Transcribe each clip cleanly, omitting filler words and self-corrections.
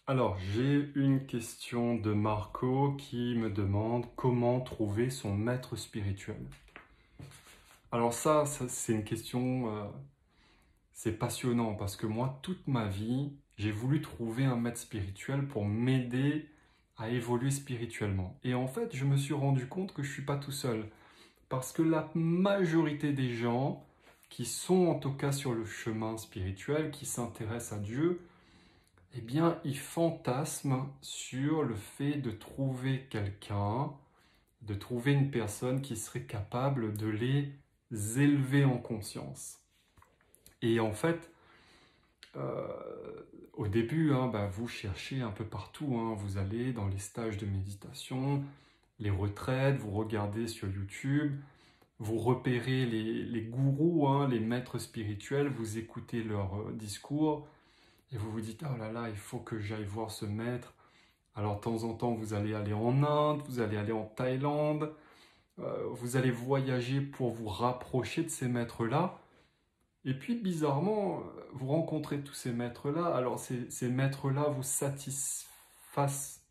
Alors, j'ai une question de Marco qui me demande comment trouver son maître spirituel. Alors ça c'est une question, c'est passionnant parce que moi, toute ma vie, j'ai voulu trouver un maître spirituel pour m'aider à évoluer spirituellement. Et en fait, je me suis rendu compte que je ne suis pas tout seul. Parce que la majorité des gens qui sont en tout cas sur le chemin spirituel, qui s'intéressent à Dieu, eh bien, ils fantasment sur le fait de trouver quelqu'un, de trouver une personne qui serait capable de les élever en conscience. Et en fait, au début, vous cherchez un peu partout, vous allez dans les stages de méditation, les retraites, vous regardez sur YouTube, vous repérez les gourous, les maîtres spirituels, vous écoutez leurs discours, et vous vous dites, oh là là, il faut que j'aille voir ce maître. Alors de temps en temps, vous allez aller en Inde, vous allez aller en Thaïlande, vous allez voyager pour vous rapprocher de ces maîtres-là. Et puis bizarrement, vous rencontrez tous ces maîtres-là. Alors ces maîtres-là vous satisfassent,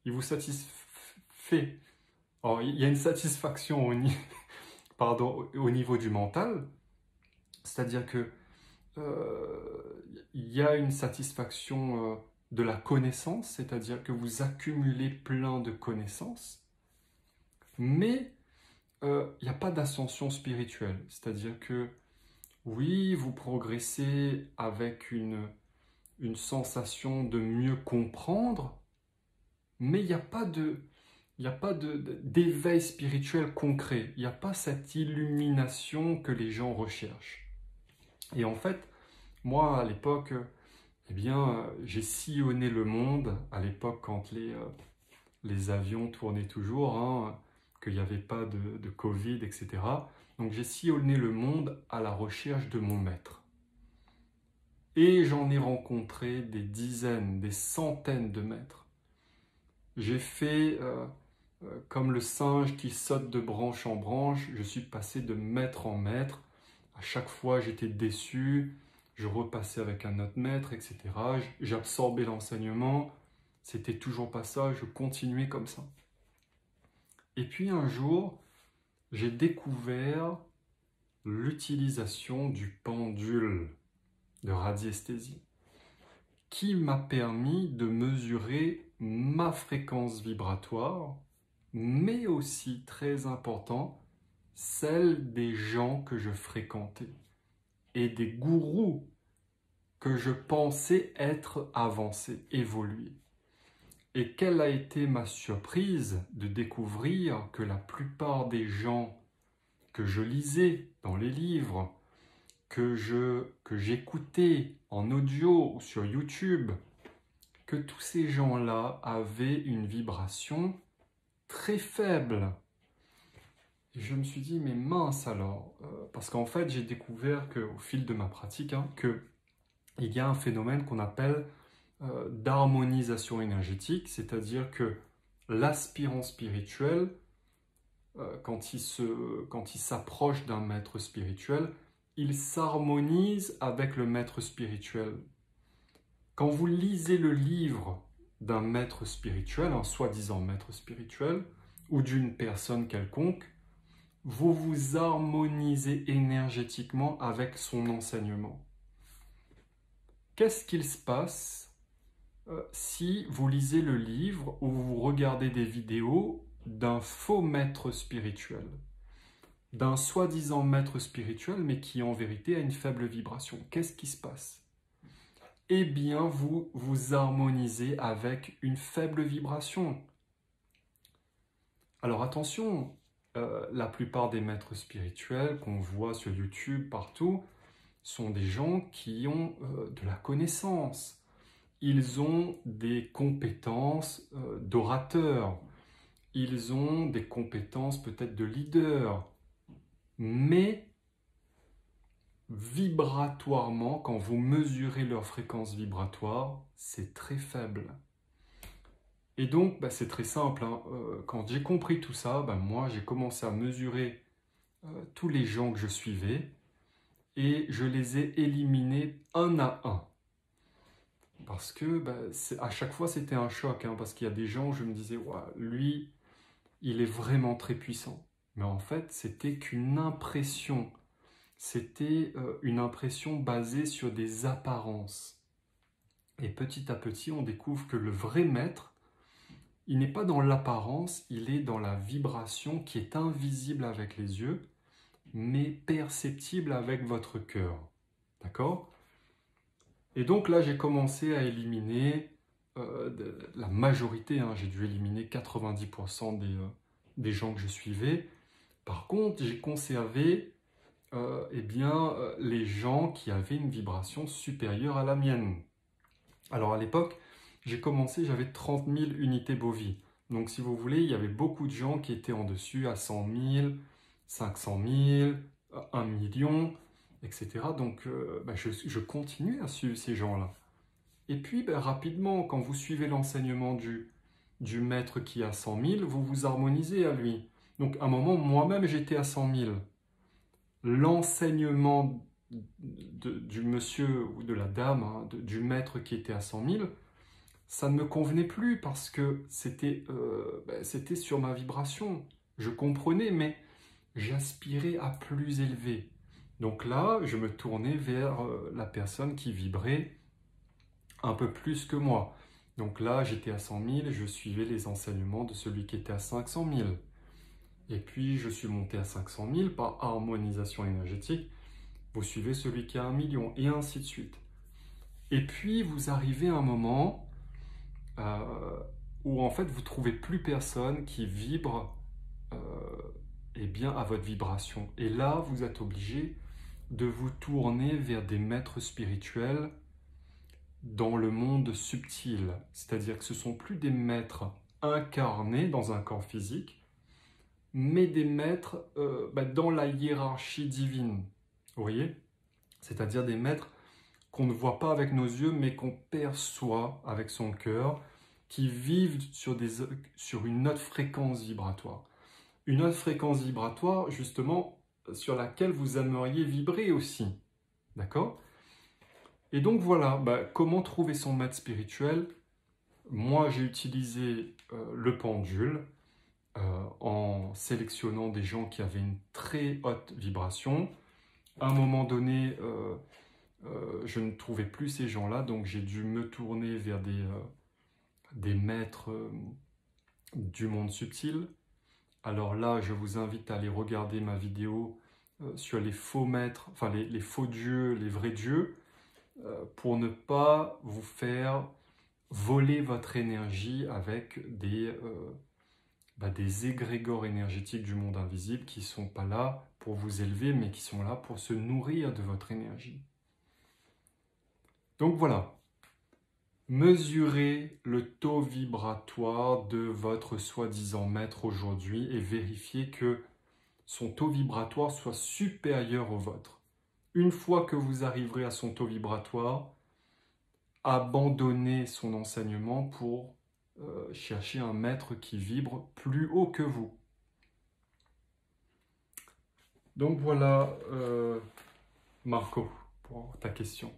ils vous satisfait. Alors il y a une satisfaction au niveau du mental, c'est-à-dire que il y a une satisfaction de la connaissance, c'est-à-dire que vous accumulez plein de connaissances, mais il n'y a pas d'ascension spirituelle. C'est-à-dire que oui, vous progressez avec une sensation de mieux comprendre, mais il n'y a pas d'éveil spirituel concret. Il n'y a pas cette illumination que les gens recherchent. Et en fait, moi, à l'époque, j'ai sillonné le monde, à l'époque quand les avions tournaient toujours, qu'il n'y avait pas de Covid, etc. Donc j'ai sillonné le monde à la recherche de mon maître. Et j'en ai rencontré des dizaines, des centaines de maîtres. J'ai fait comme le singe qui saute de branche en branche, je suis passé de maître en maître. À chaque fois, j'étais déçu, je repassais avec un autre maître, etc. J'absorbais l'enseignement, c'était toujours pas ça, je continuais comme ça. Et puis un jour, j'ai découvert l'utilisation du pendule de radiesthésie qui m'a permis de mesurer ma fréquence vibratoire, mais aussi, très important, celle des gens que je fréquentais et des gourous que je pensais être avancés, évolués. Et quelle a été ma surprise de découvrir que la plupart des gens que je lisais dans les livres, que j'écoutais en audio ou sur YouTube, que tous ces gens-là avaient une vibration très faible. Et je me suis dit, mais mince alors, parce qu'en fait j'ai découvert qu'au fil de ma pratique, qu'il y a un phénomène qu'on appelle d'harmonisation énergétique, c'est-à-dire que l'aspirant spirituel, quand il s'approche d'un maître spirituel, il s'harmonise avec le maître spirituel. Quand vous lisez le livre d'un maître spirituel, un soi-disant maître spirituel, ou d'une personne quelconque, vous vous harmonisez énergétiquement avec son enseignement. Qu'est-ce qu'il se passe si vous lisez le livre ou vous regardez des vidéos d'un faux maître spirituel, d'un soi-disant maître spirituel, mais qui en vérité a une faible vibration? Qu'est-ce qui se passe? Eh bien, vous vous harmonisez avec une faible vibration. Alors attention, la plupart des maîtres spirituels qu'on voit sur YouTube, partout, sont des gens qui ont de la connaissance. Ils ont des compétences d'orateur. Ils ont des compétences peut-être de leader. Mais vibratoirement, quand vous mesurez leur fréquence vibratoire, c'est très faible. Et donc, c'est très simple. Quand j'ai compris tout ça, moi, j'ai commencé à mesurer tous les gens que je suivais et je les ai éliminés un à un. Parce que à chaque fois, c'était un choc, hein, parce qu'il y a des gens où je me disais, ouah, lui, il est vraiment très puissant. Mais en fait, c'était qu'une impression. C'était une impression basée sur des apparences. Et petit à petit, on découvre que le vrai maître, il n'est pas dans l'apparence, il est dans la vibration qui est invisible avec les yeux, mais perceptible avec votre cœur. D'accord? Et donc là, j'ai commencé à éliminer la majorité, hein, j'ai dû éliminer 90% des gens que je suivais. Par contre, j'ai conservé les gens qui avaient une vibration supérieure à la mienne. Alors à l'époque, j'ai commencé, j'avais 30 000 unités Bovi. Donc si vous voulez, il y avait beaucoup de gens qui étaient en dessus à 100 000, 500 000, 1 million, etc. Donc je continue à suivre ces gens-là. Et puis rapidement, quand vous suivez l'enseignement du maître qui a 100 000, vous vous harmonisez à lui. Donc à un moment, moi-même, j'étais à 100 000. L'enseignement du monsieur ou de la dame, hein, du maître qui était à 100 000, ça ne me convenait plus parce que c'était sur ma vibration. Je comprenais, mais j'aspirais à plus élevé. Donc là, je me tournais vers la personne qui vibrait un peu plus que moi. Donc là, j'étais à 100 000, je suivais les enseignements de celui qui était à 500 000. Et puis, je suis monté à 500 000 par harmonisation énergétique. Vous suivez celui qui a 1 million, et ainsi de suite. Et puis, vous arrivez à un moment où, en fait, vous ne trouvez plus personne qui vibre à votre vibration. Et là, vous êtes obligé de vous tourner vers des maîtres spirituels dans le monde subtil. C'est-à-dire que ce ne sont plus des maîtres incarnés dans un corps physique, mais des maîtres dans la hiérarchie divine. Vous voyez? C'est-à-dire des maîtres qu'on ne voit pas avec nos yeux, mais qu'on perçoit avec son cœur, qui vivent sur une autre fréquence vibratoire. Une autre fréquence vibratoire, justement, sur laquelle vous aimeriez vibrer aussi. D'accord? Et donc voilà, comment trouver son maître spirituel? Moi, j'ai utilisé le pendule en sélectionnant des gens qui avaient une très haute vibration. À un moment donné, je ne trouvais plus ces gens-là, donc j'ai dû me tourner vers des maîtres du monde subtil. Alors là, je vous invite à aller regarder ma vidéo sur les faux maîtres, enfin les faux dieux, les vrais dieux, pour ne pas vous faire voler votre énergie avec des égrégores énergétiques du monde invisible qui ne sont pas là pour vous élever, mais qui sont là pour se nourrir de votre énergie. Donc voilà, mesurez le taux vibratoire de votre soi-disant maître aujourd'hui et vérifiez que son taux vibratoire soit supérieur au vôtre. Une fois que vous arriverez à son taux vibratoire, abandonnez son enseignement pour chercher un maître qui vibre plus haut que vous. Donc voilà, Marco, pour ta question.